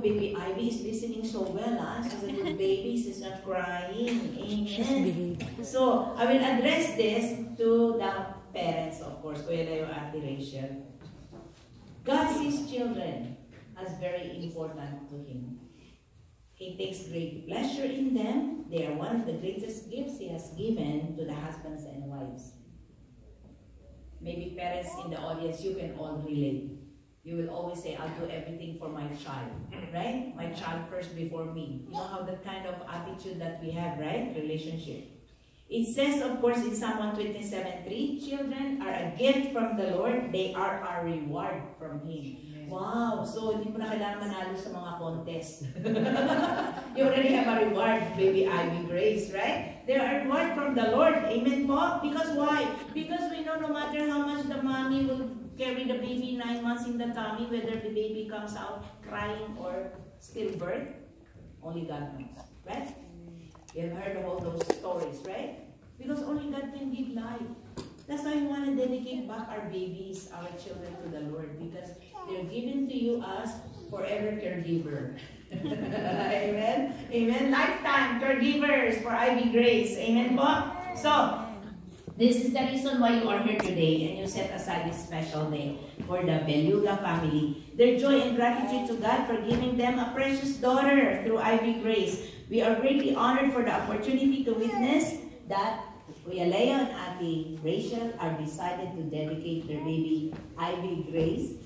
baby Ivy is listening so well. She's a good baby. She's not crying. Amen. So, I will address this to the parents, of course. Kuya Leo, Ate Rachel. God sees children as very important to Him. He takes great pleasure in them. They are one of the greatest gifts He has given to the husbands and wives. Maybe parents in the audience, you can all relate. You will always say, I'll do everything for my child, right? My child first before me. You know how that kind of attitude that we have, right? Relationship. It says, of course, in Psalm 127:3, children are a gift from the Lord. They are a reward from Him. Wow! So, hindi mo na kailangan manalo sa mga contest. You already have a reward, baby Ivy Grace, right? They are a reward from the Lord. Amen po? Because why? Because we know no matter how much the mommy will carry the baby 9 months in the tummy, whether the baby comes out crying or stillbirth, only God knows, right? You have heard of all those stories, right? Because only God can give life. That's why we want to dedicate back our babies, our children to the Lord, because they're given to you as forever caregiver. Amen? Amen? Lifetime caregivers for Ivy Grace. Amen po? So, this is the reason why you are here today and you set aside this special day for the Beluga family. Their joy and gratitude to God for giving them a precious daughter through Ivy Grace. We are greatly honored for the opportunity to witness that Kuya Leo and Ate Rachel are decided to dedicate their baby Ivy Grace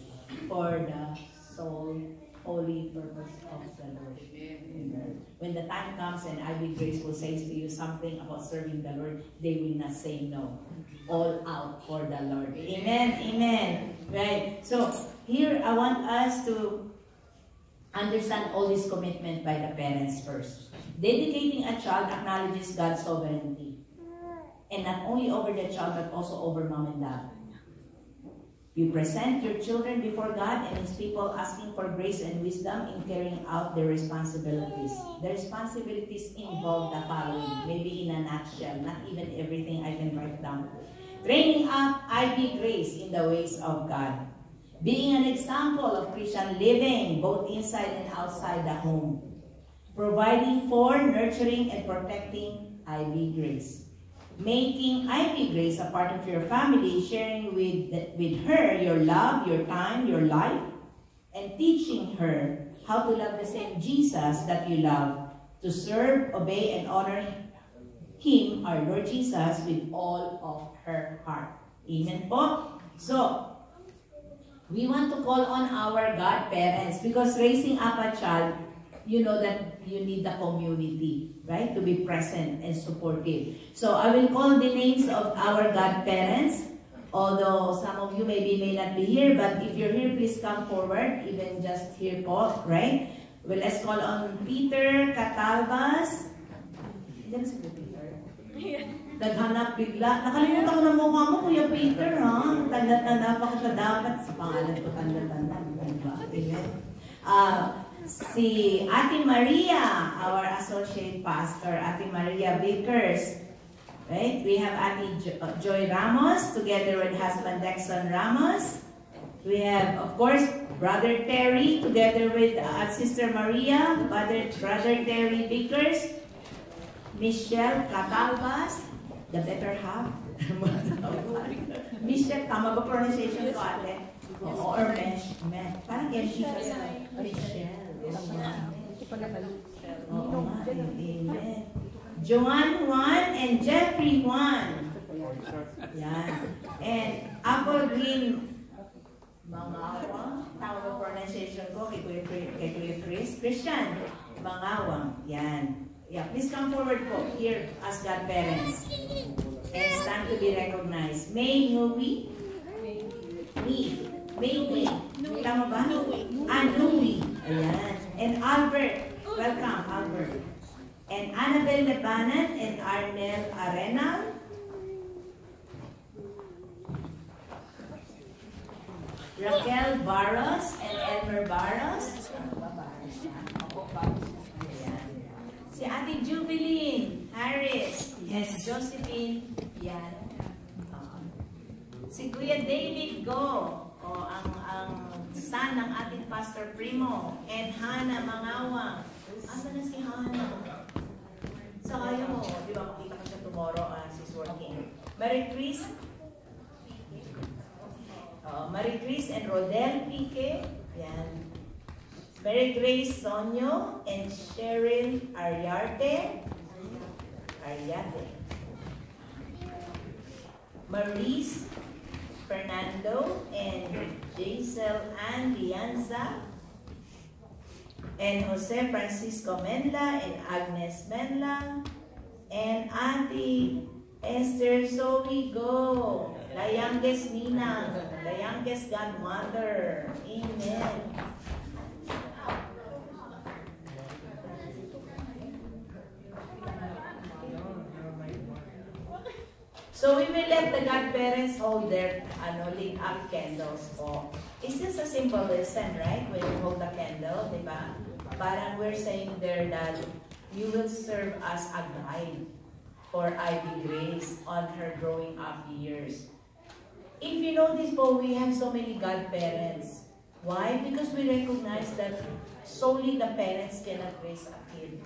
for the sole holy purpose of the Lord. Amen. When the time comes and Ivy Grace will say to you something about serving the Lord, they will not say no. All out for the Lord. Amen. Amen. Right. So here I want us to understand all this commitment by the parents first. Dedicating a child acknowledges God's sovereignty. And not only over the child, but also over mom and dad. You present your children before God and His people asking for grace and wisdom in carrying out their responsibilities. The responsibilities involve the following, maybe in a nutshell, not even everything I can write down. Training up Ivy Grace in the ways of God. Being an example of Christian living, both inside and outside the home. Providing for, nurturing, and protecting Ivy Grace. Making Ivy Grace a part of your family, sharing with her your love, your time, your life, and teaching her how to love the same Jesus that you love, to serve, obey, and honor Him, our Lord Jesus, with all of her heart. Amen po? So, we want to call on our godparents because raising up a child, you know that you need the community, right? To be present and supportive. So I will call the names of our godparents, although some of you maybe may not be here, but if you're here, please come forward, even just here po, right? Well, let's call on Peter Catalbas. Diyan si Peter. Naghanap bigla. Nakalimutan ko ng mukha mo, Kuya Peter, ha? Tanda-tanda pa kita dapat. Sa pangalan ko, tanda-tanda. Amen. Si Ate Maria, our associate pastor, Ate Maria Vickers. Right? We have Ate Joy Ramos together with husband Dexon Ramos. We have, of course, Brother Terry together with Sister Maria, Brother Terry Vickers, Michelle Catalbas, the better half. Michelle, tama ba pronunciation ko, ate? Or Mesh. Parang MC ka sa Michelle. Amen. Joanne Juan and Jeffrey Juan. Yan. And Apple Green Mangawang. Tama ba pronunciation ko kay Kuya Chris? Christian Mangawang. Yan. Yeah, please come forward po here as godparents. And it's time to be recognized. May Nui. May. Tama ba? Nui. Ayan. And Albert. Welcome, Albert. And Annabelle Lebanon and Arnel Arenal. Raquel Barros and Elmer Barros. Si Ate Jubilin Harris. Yes, Josephine. Yan. Si Kuya David Go. O, ang son ng ating Pastor Primo, and Hannah Mangawang. Asa na si Hannah? Sa kaya mo, di ba makita ko siya tomorrow as she's working. Marie Chris and Rodel Pique. Yan. Mary Grace Sonyo and Cheryl Ariarte. Maurice Fernando and Jaisel Ann Lianza. And Jose Francisco Menla and Agnes Menla. And Auntie Esther Zoe Go. The youngest Nina. The youngest godmother. Amen. So we will let the godparents hold their lit up candles po. It's just a simple lesson, right? When you hold the candle, di ba? Parang we're saying there that you will serve as a guide for Ivy Grace on her growing up years. If you notice po, we have so many godparents. Why? Because we recognize that solely the parents cannot raise a kid.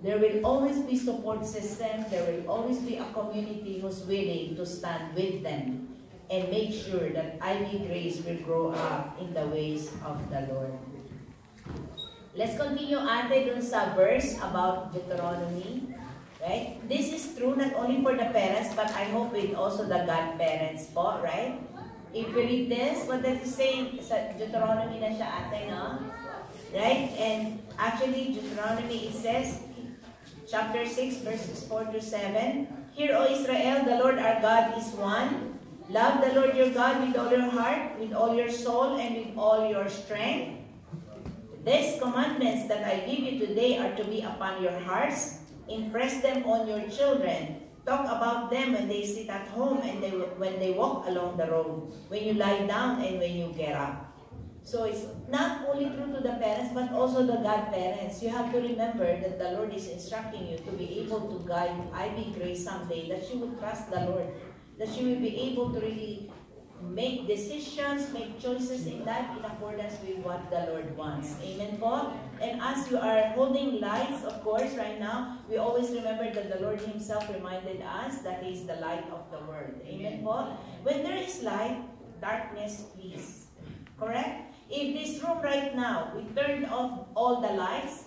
There will always be support system. There will always be a community who's willing to stand with them and make sure that Ivy Grace will grow up in the ways of the Lord. Let's continue ate dun sa verse about Deuteronomy. Right? This is true not only for the parents, but I hope with also the godparents po, right? If you read this, what does it say? Sa Deuteronomy na siya ate, no? Right? And actually, Deuteronomy, it says, chapter 6, verses 4 to 7. Hear, O Israel, the Lord our God is one. Love the Lord your God with all your heart, with all your soul, and with all your strength. These commandments that I give you today are to be upon your hearts. Impress them on your children. Talk about them when they sit at home and when they walk along the road, when you lie down and when you get up. So it's not only true to the parents, but also the godparents. You have to remember that the Lord is instructing you to be able to guide Ivy Grace someday, that she will trust the Lord, that she will be able to really make decisions, make choices in life in accordance with what the Lord wants. Amen po? And as you are holding lights, of course, right now, we always remember that the Lord Himself reminded us that He is the light of the world. Amen po? When there is light, darkness flees. Correct? If this room right now, we turned off all the lights,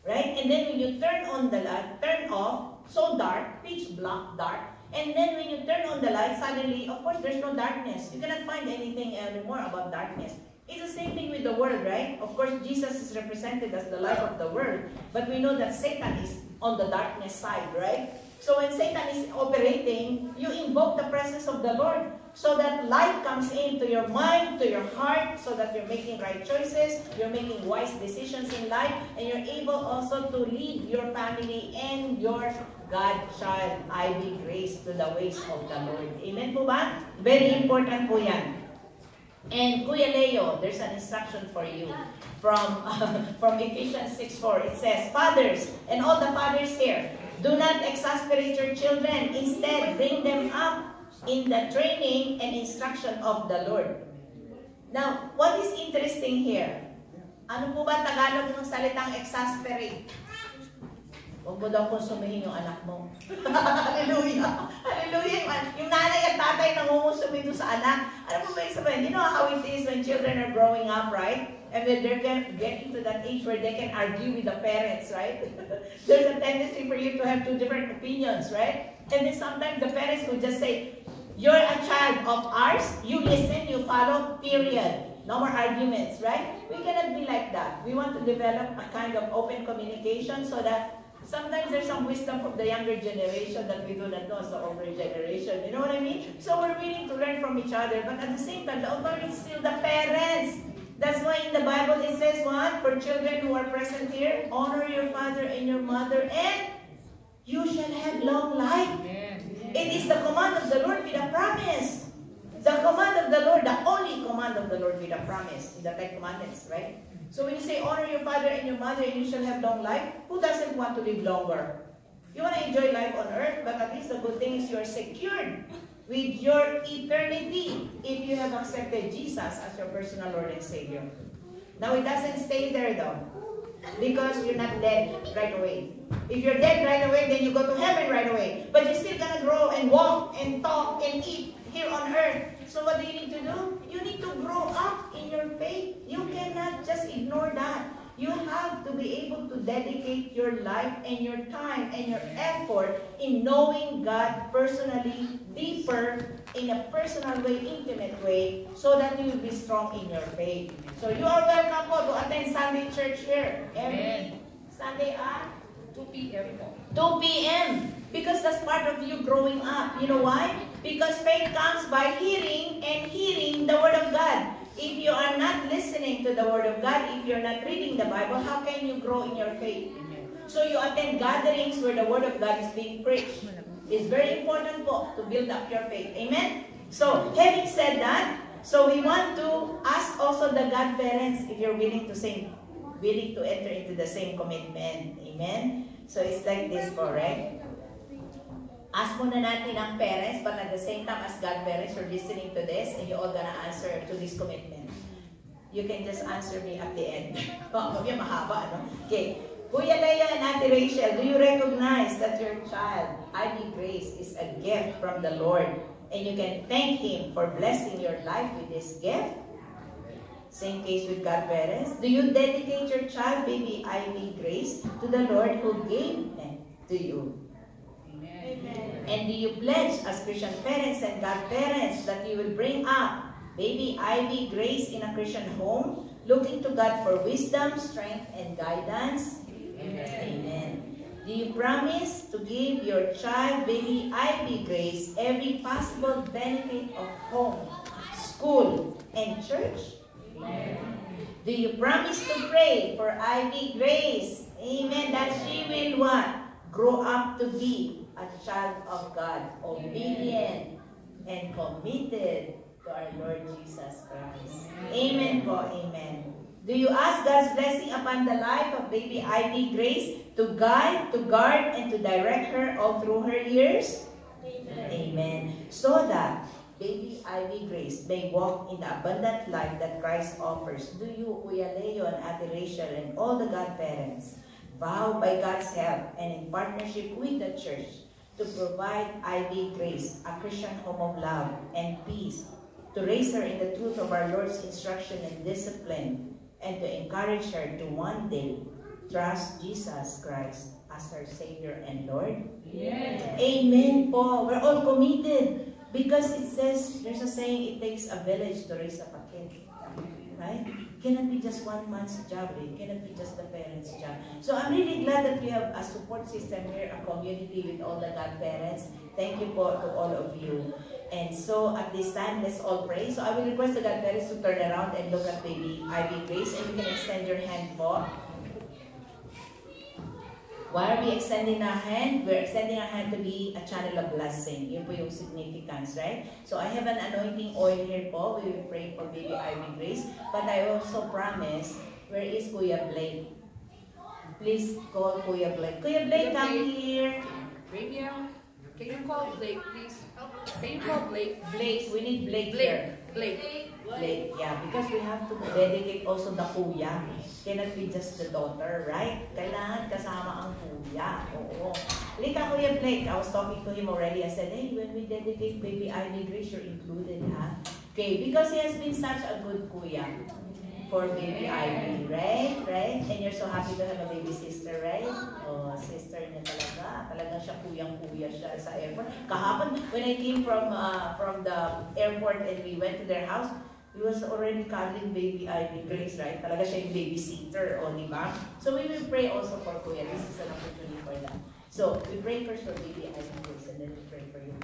right? And then when you turn on the light, turn off, so dark, pitch black, dark. And then when you turn on the light, suddenly, of course, there's no darkness. You cannot find anything anymore about darkness. It's the same thing with the world, right? Of course, Jesus is represented as the light of the world. But we know that Satan is on the darkness side, right? So when Satan is operating, you invoke the presence of the Lord so that light comes into your mind, to your heart, so that you're making right choices, you're making wise decisions in life, and you're able also to lead your family and your godchild, Ivy Grace, to the ways of the Lord. Amen po ba? Very important po yan. And Kuya Leo, there's an instruction for you from Ephesians 6:4. It says, Fathers, and all the fathers here, do not exasperate your children. Instead, bring them up in the training and instruction of the Lord. Now, what is interesting here? Ano po ba Tagalog ng salitang exasperate? Huwag mo daw konsumihin yung anak mo. Hallelujah! Hallelujah! Yung nanay at tatay nangungusumi doon sa anak. Ano po ba yung sabihin? You know how it is when children are growing up, right? And when they're getting to that age where they can argue with the parents, right? There's a tendency for you to have two different opinions, right? And then sometimes the parents will just say, you're a child of ours, you listen, you follow, period. No more arguments, right? We cannot be like that. We want to develop a kind of open communication so that sometimes there's some wisdom of the younger generation that we do not know as the older generation. You know what I mean? So we're willing to learn from each other, but at the same time, the authority is still the parents. That's why in the Bible it says what? For children who are present here, honor your father and your mother, and you shall have long life. It is the command of the Lord with a promise. The command of the Lord, the only command of the Lord with a promise in the Ten Commandments, right? So when you say honor your father and your mother and you shall have long life, who doesn't want to live longer? You want to enjoy life on earth, but at least the good thing is you are secured with your eternity if you have accepted Jesus as your personal Lord and Savior. Now, it doesn't stay there though, because you're not dead right away. If you're dead right away, then you go to heaven right away. But you're still gonna grow and walk and talk and eat here on earth. So what do you need to do? You need to grow up in your faith. You cannot just ignore that. You have to be able to dedicate your life and your time and your effort in knowing God personally, deeper, in a personal way, intimate way, so that you will be strong in your faith. So you are welcome po to attend Sunday church here. Every Sunday at 2 p.m. 2 p.m. Because that's part of you growing up. You know why? Because faith comes by hearing and hearing the Word of God. If you are not listening to the Word of God, if you're not reading the Bible, how can you grow in your faith? So you attend gatherings where the Word of God is being preached. It's very important po to build up your faith. Amen? So, having said that, so we want to ask also the godparents if you're willing to enter into the same commitment. Amen? So it's like this po, right? Ask muna natin ang parents, but at the same time as godparents, you're listening to this and you're all gonna answer to this commitment. You can just answer me at the end. Huwag yung mahaba, no? Okay. Kuya Leia and Ate Rachel, do you recognize that your child, Ivy Grace, is a gift from the Lord and you can thank Him for blessing your life with this gift? Same case with godparents. Do you dedicate your child, baby Ivy Grace, to the Lord who gave them to you? Amen. And do you pledge as Christian parents and godparents that you will bring up baby Ivy Grace in a Christian home, looking to God for wisdom, strength, and guidance? Amen. Amen. Do you promise to give your child, baby Ivy Grace, every possible benefit of home, school, and church? Amen. Do you promise to pray for Ivy Grace? Amen. That she will what? Grow up to be a child of God, obedient and committed to our Lord Jesus Christ. Amen po, amen. Do you ask God's blessing upon the life of baby Ivy Grace to guide, to guard, and to direct her all through her years? Amen. Amen. So that baby Ivy Grace may walk in the abundant life that Christ offers. Do you, Kuya Leo and Ate Rachel and all the godparents, vow by God's help and in partnership with the church to provide Ivy Grace a Christian home of love and peace, to raise her in the truth of our Lord's instruction and discipline, and to encourage her to one day trust Jesus Christ as her Savior and Lord? Yes. Amen po. We're all committed because it says, there's a saying, it takes a village to raise up a kid. Right? It cannot be just one man's job. It cannot be just the parents' job. So I'm really glad that we have a support system here, a community with all the godparents. Thank you po to all of you. And so at this time, let's all pray. So I will request the godparents to turn around and look at baby Ivy Grace, and you can extend your hand po. Why are we extending our hand? We're extending our hand to be a channel of blessing. Yun po yung significance, right? So I have an anointing oil here po. We will pray for baby Ivy Grace. But I also promise, where is Kuya Blake? Please call Kuya Blake. Kuya Blake, come here. Rabiel, can you call Blake, please? Can you call Blake? Blake, we need Blake here. Blake. Blake, yeah, because we have to dedicate also the kuya. Cannot be just the daughter, right? Kailangan kasama ang kuya. Oo. Lika, Kuya Blake, I was talking to him already. I said, hey, when we dedicate baby Ivy Grace, you're included, ha? Okay, because he has been such a good kuya for baby Ivy, right? Right? And you're so happy to have a baby sister, right? Oh, sister niya talaga. Talagang siya kuyang-kuya siya sa airport. Kahapon, when I came from the airport and we went to their house, he was already cuddling baby Ivy Grace, right? Talaga siya yung babysitter, o, di ba? So we will pray also for Kuya. This is an opportunity for that. So we pray first for baby Ivy Grace and then we pray for you.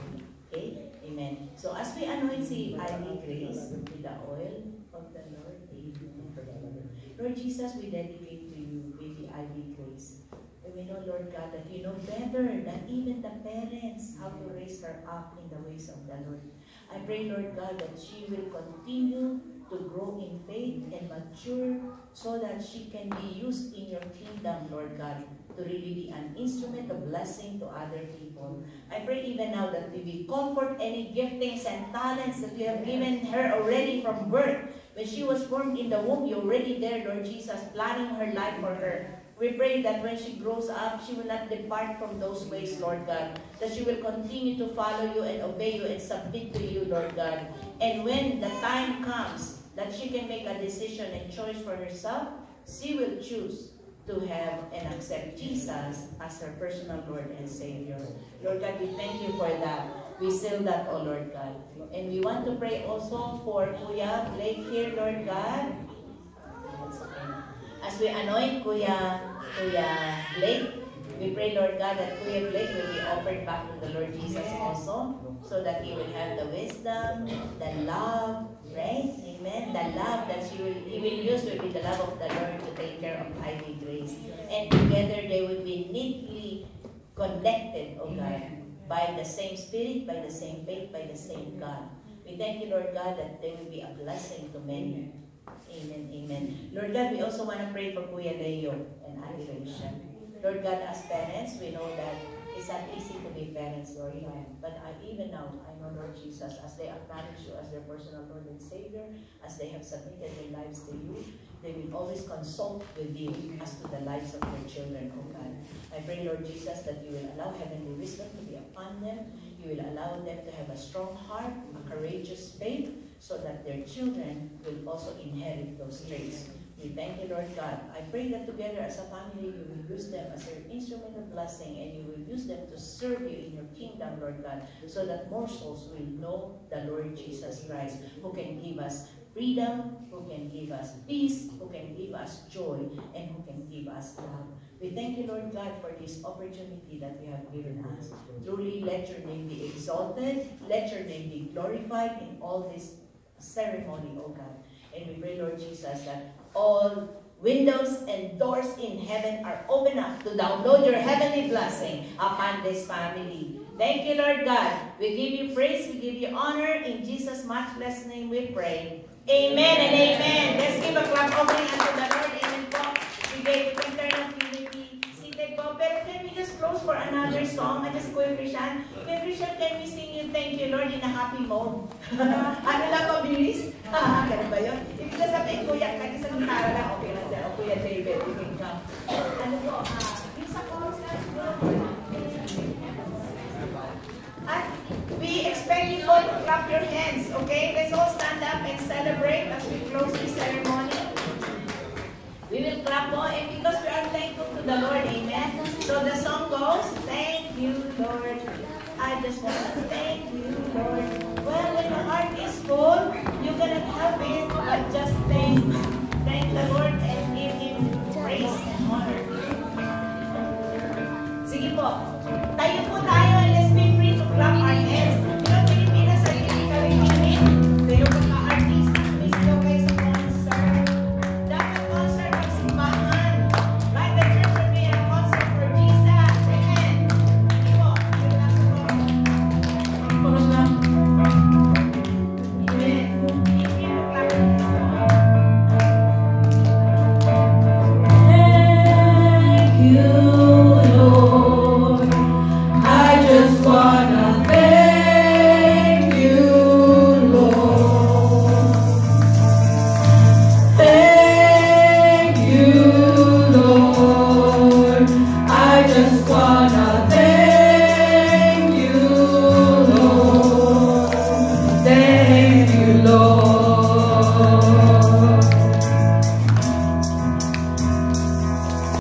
Okay? Amen. So as we anoint si Ivy Grace with the oil of the Lord, amen. Lord Jesus, we dedicate to you baby Ivy Grace. And we know, Lord God, that you know better than even the parents how to raise her up in the ways of the Lord. I pray, Lord God, that she will continue to grow in faith and mature so that she can be used in your kingdom, Lord God, to really be an instrument of blessing to other people. I pray even now that we will comfort any giftings and talents that you have given her already from birth. When she was formed in the womb, you're already there, Lord Jesus, planning her life for her. We pray that when she grows up, she will not depart from those ways, Lord God. That she will continue to follow you and obey you and submit to you, Lord God. And when the time comes that she can make a decision and choice for herself, she will choose to have and accept Jesus as her personal Lord and Savior. Lord God, we thank you for that. We seal that, oh Lord God. And we want to pray also for Kuya Blake here, Lord God. As we anoint Kuya Blake, we pray, Lord God, that Kuya Blake will be offered back to the Lord Jesus also, so that he will have the wisdom, the love, right? Amen. The love that he will use will be the love of the Lord to take care of Ivy Grace. And together they will be neatly connected, oh God, by the same Spirit, by the same faith, by the same God. We thank you, Lord God, that they will be a blessing to many. Amen, amen. Lord God, we also want to pray for Kuya Leo and adoration. Lord God, as parents, we know that it's not easy to be parents, Lord God. But even now, I know, Lord Jesus, as they acknowledge you as their personal Lord and Savior, as they have submitted their lives to you, they will always consult with you as to the lives of their children, oh God. I pray, Lord Jesus, that you will allow heavenly wisdom to be upon them. You will allow them to have a strong heart, a courageous faith, so that their children will also inherit those traits. We thank you, Lord God. I pray that together as a family, you will use them as your instrument of blessing, and you will use them to serve you in your kingdom, Lord God, so that more souls will know the Lord Jesus Christ, who can give us freedom, who can give us peace, who can give us joy, and who can give us love. We thank you, Lord God, for this opportunity that you have given us. Truly, let your name be exalted. Let your name be glorified in all this ceremony, oh God. And we pray, Lord Jesus, that all windows and doors in heaven are open up to download your heavenly blessing upon this family. Thank you, Lord God. We give you praise, we give you honor. In Jesus' matchless name we pray. Amen and amen. Let's give a clap offering unto the Lord. Amen po. We can turn out unity. Seated po. Pero can we just close for another song? I just Kuya Christian. Kuya Christian, can we sing you Thank You, Lord, in a happy mode? Ano lang mabilis? Ganun ba yun? Ibig sabihin, Kuya, nag-isa ng tara lang. Okay lang dyan. O Kuya David, you can come. Ano po? Yung sa chorus na. At we expect you all to clap your hands, okay? Let's all stand up and celebrate as we close this ceremony. We will clap po, and because we are thankful to the Lord, amen? So the song goes, thank you, Lord. I just want to thank you, Lord. Well, when your heart is full, you cannot help it but just